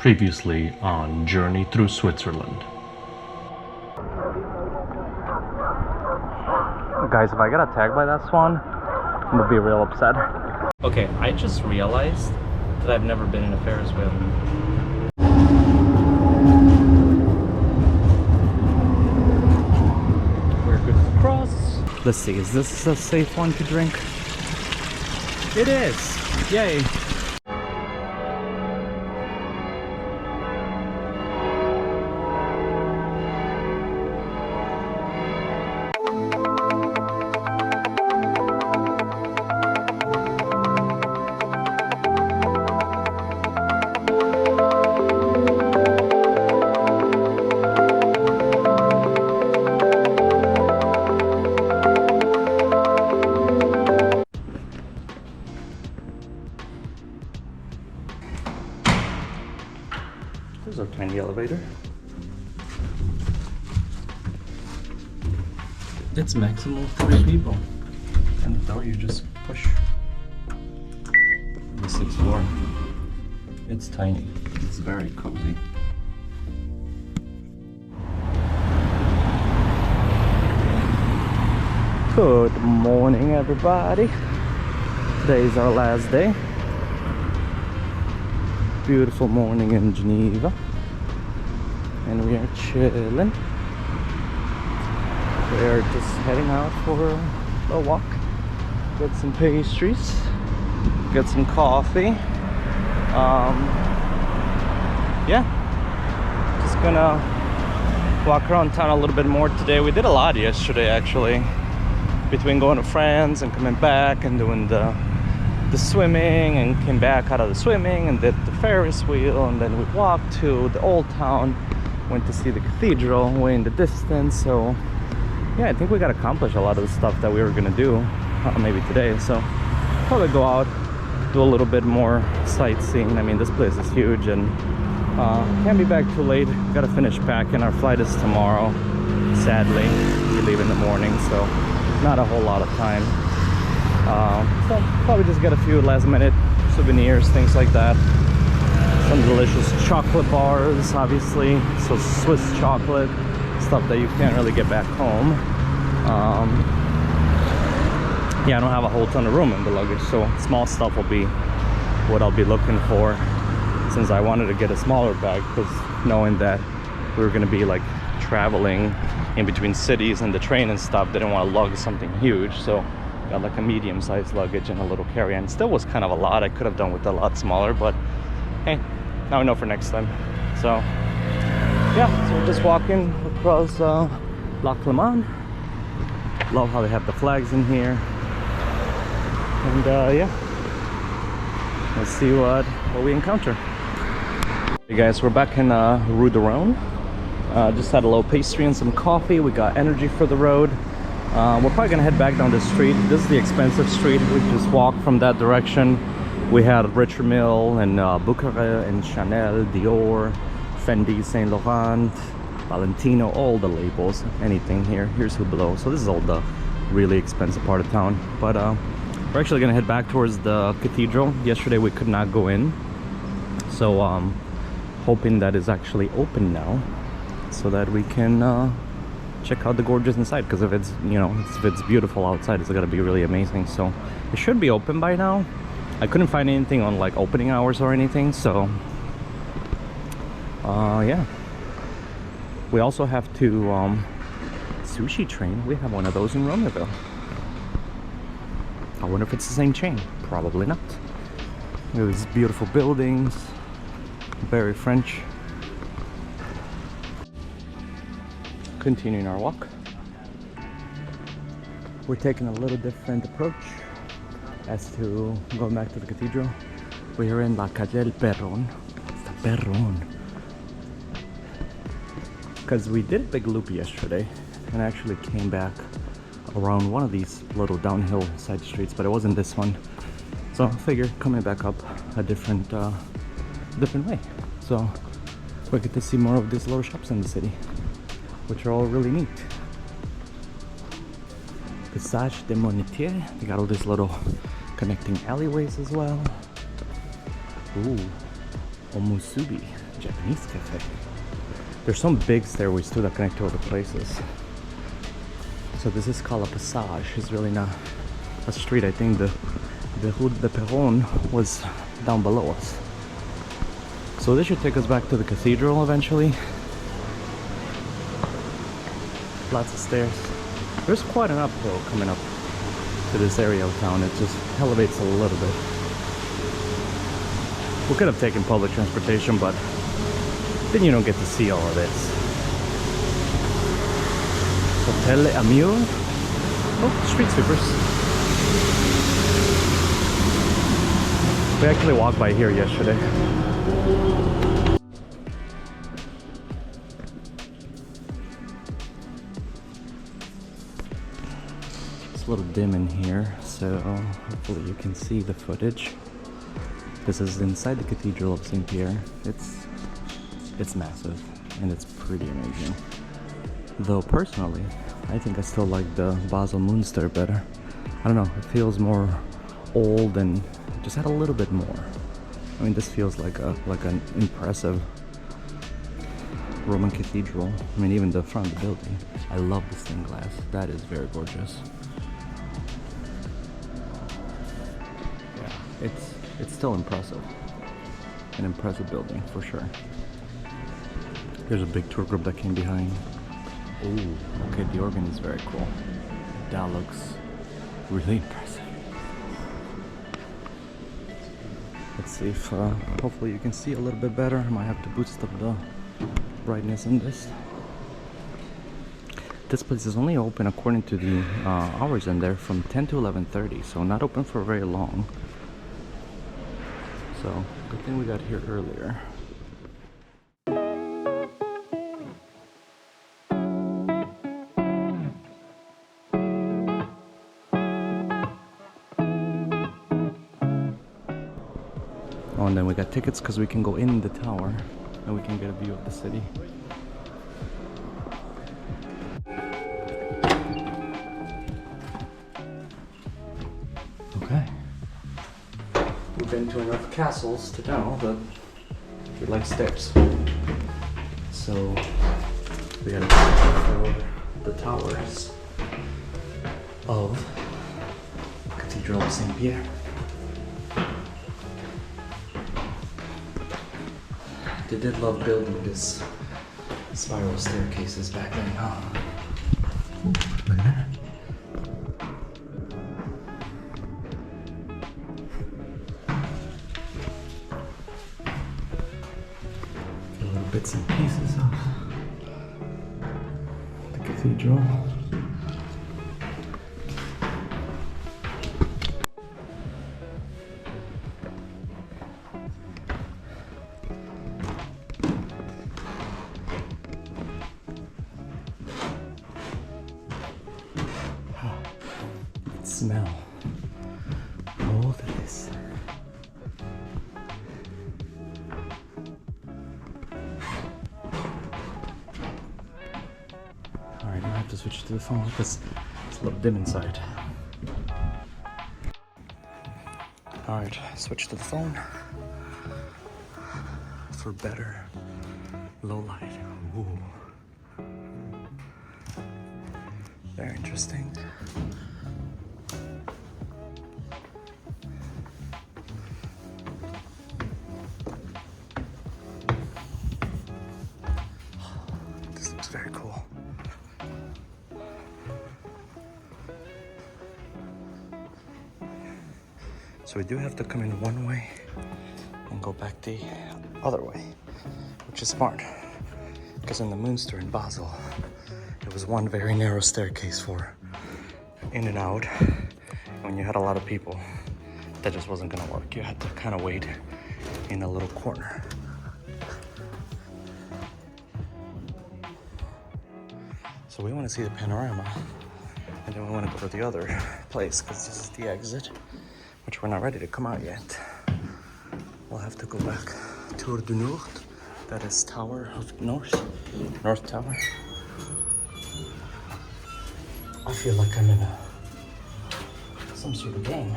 Previously on Journey Through Switzerland. Guys, if I get attacked by that swan, I'm gonna be real upset. Okay, I just realized that I've never been in a Ferris wheel. We're good to cross. Let's see, is this a safe one to drink? It is! Yay! There's our tiny elevator. It's maximum 3 people. And the door you just push. The 6th floor. It's tiny. It's very cozy. Good morning, everybody. Today is our last day. Beautiful morning in Geneva, and we are chilling. We are just heading out for a walk, get some pastries, get some coffee. Yeah, just gonna walk around town a little bit more today. We did a lot yesterday, actually, between going to France and coming back and doing the swimming, and came back out of the swimming and did the Ferris wheel, and then we walked to the old town, went to see the cathedral way in the distance. So yeah, I think we got accomplished a lot of the stuff that we were gonna do maybe today. So probably go out, do a little bit more sightseeing. I mean, this place is huge, and can't be back too late. Gotta finish packing. Our flight is tomorrow, sadly. We leave in the morning, so not a whole lot of time. So probably just get a few last minute souvenirs, things like that. Some delicious chocolate bars, obviously. So Swiss chocolate, stuff that you can't really get back home. Yeah, I don't have a whole ton of room in the luggage, so small stuff will be what I'll be looking for, since I wanted to get a smaller bag, because knowing that we were going to be like traveling in between cities and the train and stuff, didn't want to lug something huge. So got like a medium-sized luggage and a little carry-on. Still was kind of a lot. I could have done with a lot smaller, but hey, now I know for next time. So yeah, so we're just walking across Lac Léman. Love how they have the flags in here. And yeah, let's see what we encounter. Hey guys, we're back in Rue de Rhône. Just had a little pastry and some coffee. We got energy for the road. We're probably gonna head back down the street. This is the expensive street. We just walked from that direction. We had Richard Mille and Bucherer and Chanel, Dior, Fendi, Saint Laurent, Valentino, all the labels, anything here. Here's Hublot. So this is all the really expensive part of town. But we're actually gonna head back towards the cathedral. Yesterday we could not go in, so hoping that it's actually open now, so that we can check out the gorgeous inside. Because if it's, you know, if it's beautiful outside, it's gonna be really amazing. So it should be open by now. I couldn't find anything on like opening hours or anything, so yeah. We also have to sushi train. We have one of those in Romeoville. I wonder if it's the same chain. Probably not. Look at these beautiful buildings, very French. Continuing our walk, we're taking a little different approach as to going back to the cathedral. We are in La Calle Perron. It's the Perron. Because we did a big loop yesterday and actually came back around one of these little downhill side streets, but it wasn't this one. So I figured coming back up a different way. So we get to see more of these little shops in the city, which are all really neat. Passage des Monetiers. They got all these little connecting alleyways as well. Ooh, Omusubi. Japanese cafe. There's some big stairways too that connect to other places. So this is called a passage. It's really not a street. I think the Rue de Perron was down below us. So this should take us back to the cathedral eventually. Lots of stairs. There's quite an uphill coming up to this area of town. It just elevates a little bit. We could have taken public transportation, but then you don't get to see all of this. Hotel Amur. Oh, street sweepers. We actually walked by here yesterday. It's a little dim in here, so hopefully you can see the footage. This is inside the Cathedral of St. Pierre. It's massive and it's pretty amazing. Though personally, I think I still like the Basel Münster better. I don't know, it feels more old and just had a little bit more. I mean, this feels like an impressive Roman cathedral. I mean, even the front of the building. I love the stained glass. That is very gorgeous. Yeah, it's still impressive. An impressive building for sure. There's a big tour group that came behind. Oh, okay, the organ is very cool. That looks really impressive. Let's see if hopefully you can see a little bit better. I might have to boost up the brightness in this. This place is only open according to the hours in there from 10 to 11:30, so not open for very long. So good thing we got here earlier. Oh, and then we got tickets because we can go in the tower and we can get a view of the city. Okay. We've been to enough castles to know that we like stairs. So we gotta go for the towers of Cathedral of St. Pierre. They did love building this spiral staircases back then, huh? Ooh, look at that. Get little bits and pieces of the cathedral. Smell all of this. Alright, now I have to switch to the phone because it's a little dim inside. Alright, switch to the phone for better low light. Ooh. Very interesting. Very cool. So we do have to come in one way and go back the other way, which is smart, because in the Münster in Basel, it was one very narrow staircase for in and out. When you had a lot of people, that just wasn't gonna work. You had to kind of wait in a little corner. So we want to see the panorama, and then we want to go to the other place because this is the exit, which we're not ready to come out yet. We'll have to go back. Tour du Nord, that is Tower of North Tower. I feel like I'm in some sort of game.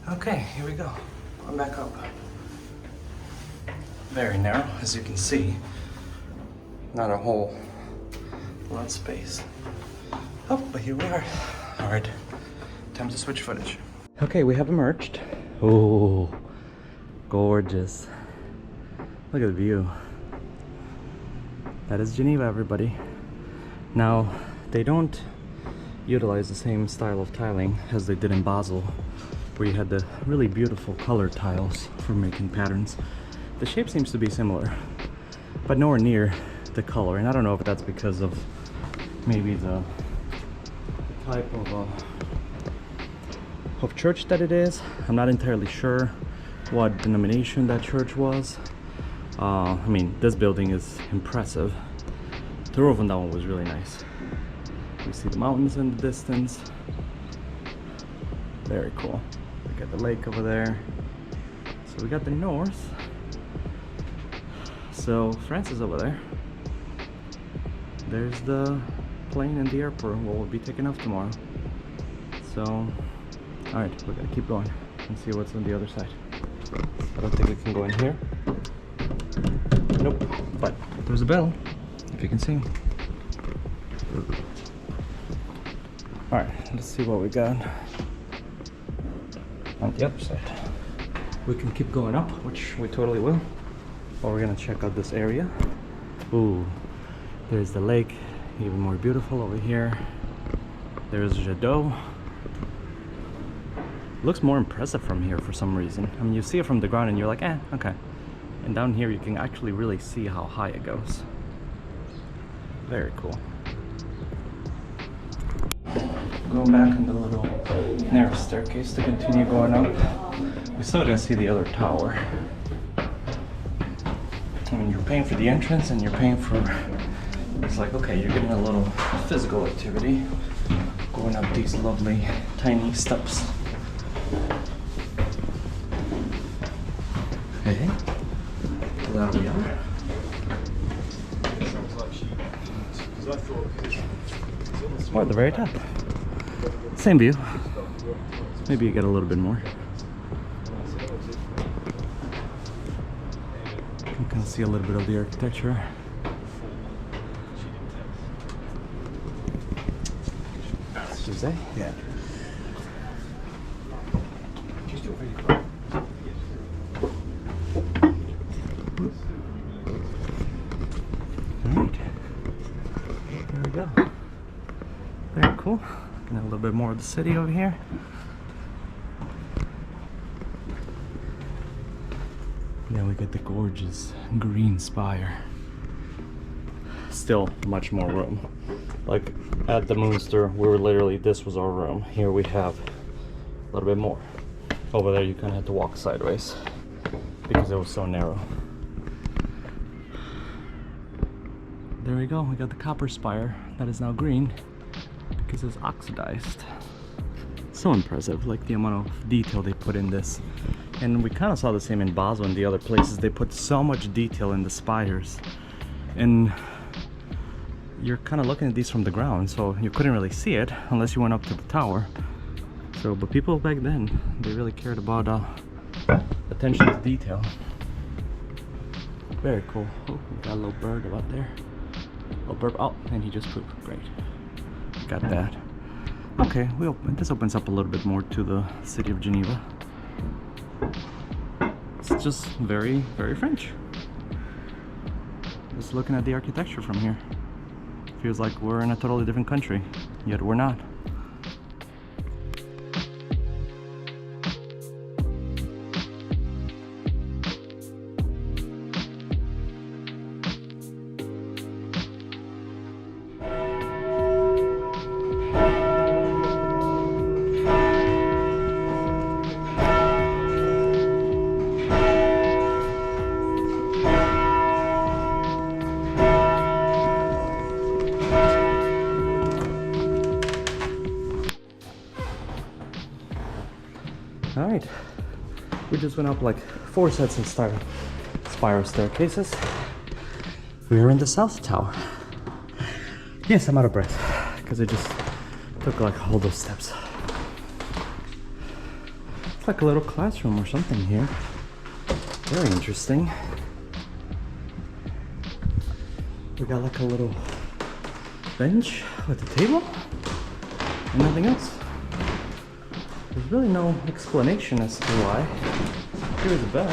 Okay, here we go. I'm back up. Very narrow, as you can see. Not a whole lot of space. Oh, but here we are. All right, time to switch footage. Okay, we have emerged. Oh, gorgeous. Look at the view. That is Geneva, everybody. Now, they don't utilize the same style of tiling as they did in Basel, where you had the really beautiful color tiles for making patterns. The shape seems to be similar, but nowhere near the color. And I don't know if that's because of maybe the type of church that it is. I'm not entirely sure what denomination that church was. I mean, this building is impressive. The roof on that one was really nice. We see the mountains in the distance. Very cool. Look at the lake over there. So we got the north. So France is over there. There's the plane and the airport where we'll be taking off tomorrow. So, alright, we're gonna keep going and see what's on the other side. I don't think we can go in here. Nope, but there's a bell, if you can see. Alright, let's see what we got on the other side. We can keep going up, which we totally will. Or we're gonna check out this area. Ooh, there's the lake, even more beautiful over here. There's Jadot. Looks more impressive from here for some reason. I mean, you see it from the ground and you're like, okay. And down here you can actually really see how high it goes. Very cool. Go back in the little narrow staircase to continue going up. We still gotta see the other tower. I mean, you're paying for the entrance and you're paying for... It's like, okay, you're getting a little physical activity. Going up these lovely tiny steps. Hey, there we are. We're at the very top. Same view. Maybe you get a little bit more. You can see a little bit of the architecture. Tuesday? Yeah. Alright. There we go. Very cool. Looking at a little bit more of the city over here. Then we get the gorgeous green spire. Still much more room. Like at the Moonster, we were literally, this was our room. Here we have a little bit more. Over there you kind of had to walk sideways because it was so narrow. There we go, we got the copper spire that is now green because it's oxidized. So impressive, like the amount of detail they put in this. And we kind of saw the same in Basel and the other places. They put so much detail in the spires. And you're kind of looking at these from the ground, so you couldn't really see it unless you went up to the tower. So, but people back then, they really cared about attention to detail. Very cool. Oh, we got a little bird about there. Little bird. Oh, and he just pooped. Great. Got that. Okay, this opens up a little bit more to the city of Geneva. It's just very, very French. Just looking at the architecture from here. Feels like we're in a totally different country, yet we're not. Alright, we just went up like 4 sets of spiral staircases. We are in the South Tower. Yes, I'm out of breath because I just took like all those steps. It's like a little classroom or something here. Very interesting. We got like a little bench with a table and nothing else. There's really no explanation as to why. Here's the bell.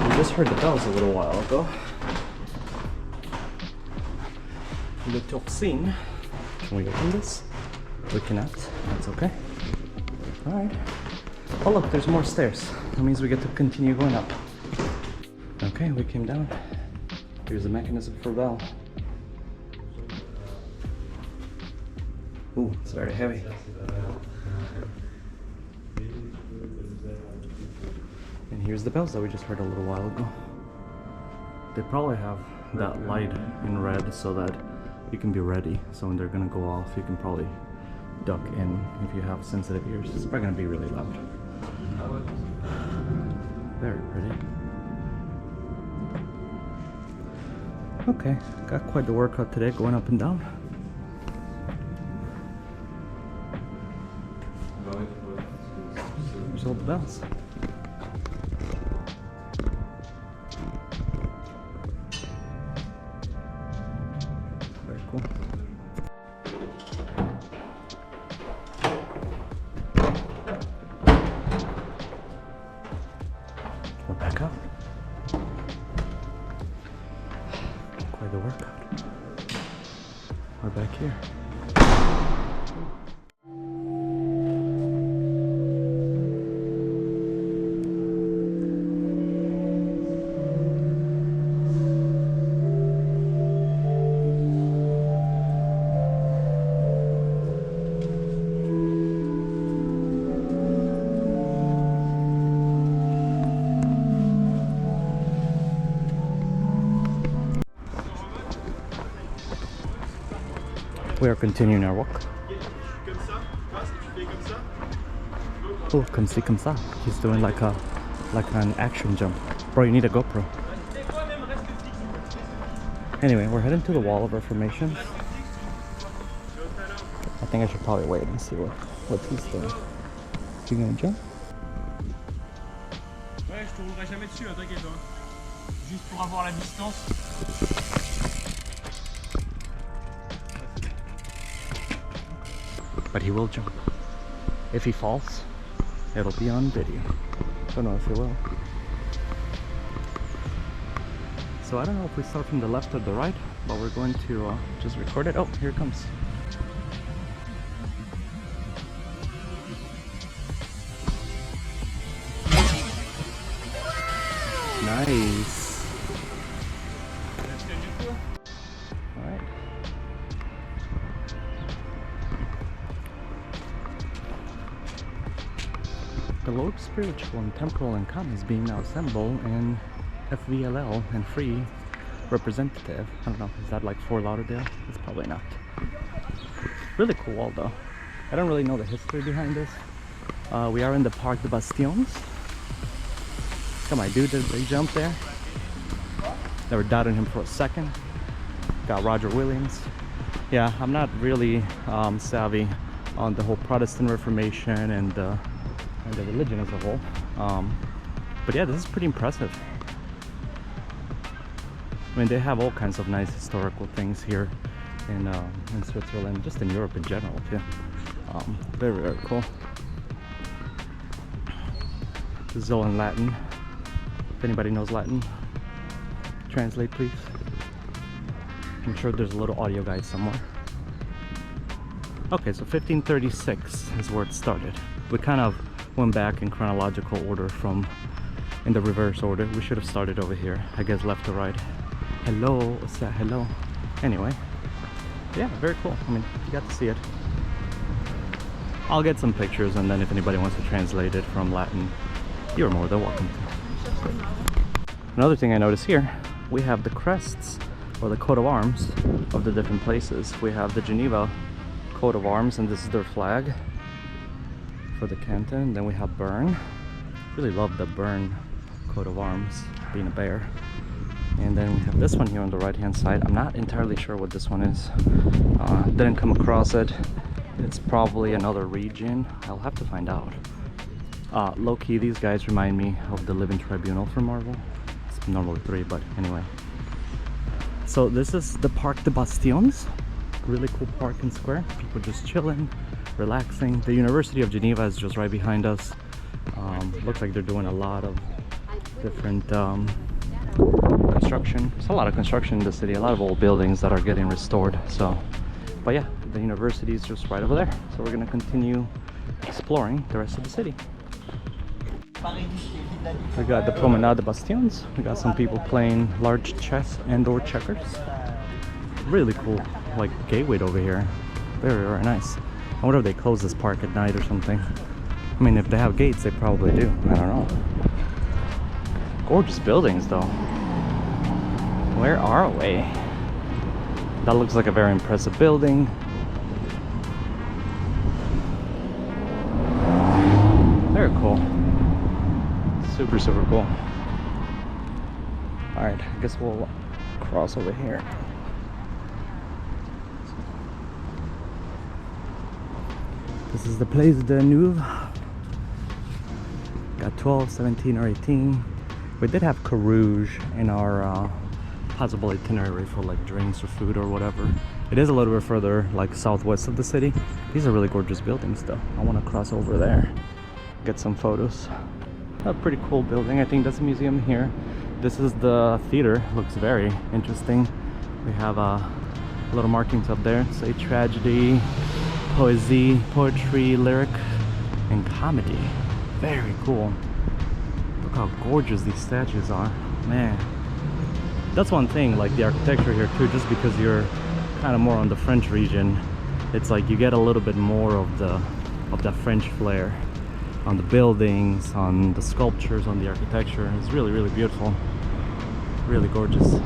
We just heard the bells a little while ago. Le top scene. Can we open this? We cannot. That's okay. Alright. Oh look, there's more stairs. That means we get to continue going up. Okay, we came down. Here's the mechanism for bell. Ooh, it's very heavy. And here's the bells that we just heard a little while ago. They probably have that light in red so that you can be ready. So when they're gonna go off, you can probably duck in if you have sensitive ears. It's probably gonna be really loud. Very pretty. Okay, got quite the workout today, going up and down. There's all the bells. Very cool. We're back up. Quite the workout. We're back here. We are continuing our walk. Oh, come see, come ça. He's doing like an action jump. Bro, you need a GoPro. Anyway, we're heading to the wall of Reformation. I think I should probably wait and see what he's doing. You gonna jump? Ouais, je te roulerai jamais dessus, t'inquiète. Juste pour avoir la distance. But he will jump. If he falls, it'll be on video. Don't know if he will. So I don't know if we start from the left or the right, but we're going to just record it. Oh, here it comes. Nice. Alright. The Lord spiritual and temporal and common is being now assembled in FVLL and free representative. I don't know, is that like Fort Lauderdale? It's probably not. Really cool wall though. I don't really know the history behind this. We are in the Parc des Bastions. Come on, dude, did they jump there? Never doubted him for a second. Got Roger Williams. Yeah, I'm not really savvy on the whole Protestant Reformation and the religion as a whole. But yeah, this is pretty impressive. I mean, they have all kinds of nice historical things here in Switzerland, just in Europe in general too. Very, very cool. This is all in Latin. If anybody knows Latin, translate please. I'm sure there's a little audio guide somewhere. Okay, so 1536 is where it started. We kind of went back in chronological order from in the reverse order. We should have started over here, I guess left to right. Hello, what's that? Hello. Anyway, yeah, very cool. I mean, you got to see it. I'll get some pictures, and then if anybody wants to translate it from Latin, you're more than welcome to. Another thing I noticed here, we have the crests or the coat of arms of the different places. We have the Geneva coat of arms, and this is their flag for the canton. Then we have Bern. Really love the Bern coat of arms, being a bear. And then we have this one here on the right hand side. I'm not entirely sure what this one is. Didn't come across it. It's probably another region. I'll have to find out. Low-key, these guys remind me of the Living Tribunal from Marvel. It's normally 3, but anyway. So this is the Parc des Bastions. Really cool park and square. People just chilling, relaxing. The University of Geneva is just right behind us. Looks like they're doing a lot of different construction. There's a lot of construction in the city, a lot of old buildings that are getting restored. So, but yeah, the university is just right over there. So we're gonna continue exploring the rest of the city. We got the Promenade des Bastions. We got some people playing large chess and/or checkers. Really cool, like gateway over here. Very, very nice. I wonder if they close this park at night or something. I mean, if they have gates, they probably do. I don't know. Gorgeous buildings, though. Where are we? That looks like a very impressive building. Very cool. Super, super cool. Alright, I guess we'll cross over here. This is the Place de Neuve. Got 12, 17, or 18. We did have Carouge in our possible itinerary for like drinks or food or whatever. It is a little bit further, like southwest of the city. These are really gorgeous buildings though. I want to cross over there, get some photos. A pretty cool building. I think that's a museum here. This is the theater. Looks very interesting. We have little markings up there. Say tragedy, poesy, poetry, lyric, and comedy. Very cool. Look how gorgeous these statues are. Man, that's one thing, like the architecture here too, just because you're kind of more on the French region, it's like you get a little bit more of the French flair on the buildings, on the sculptures, on the architecture. It's really, really beautiful. Really gorgeous.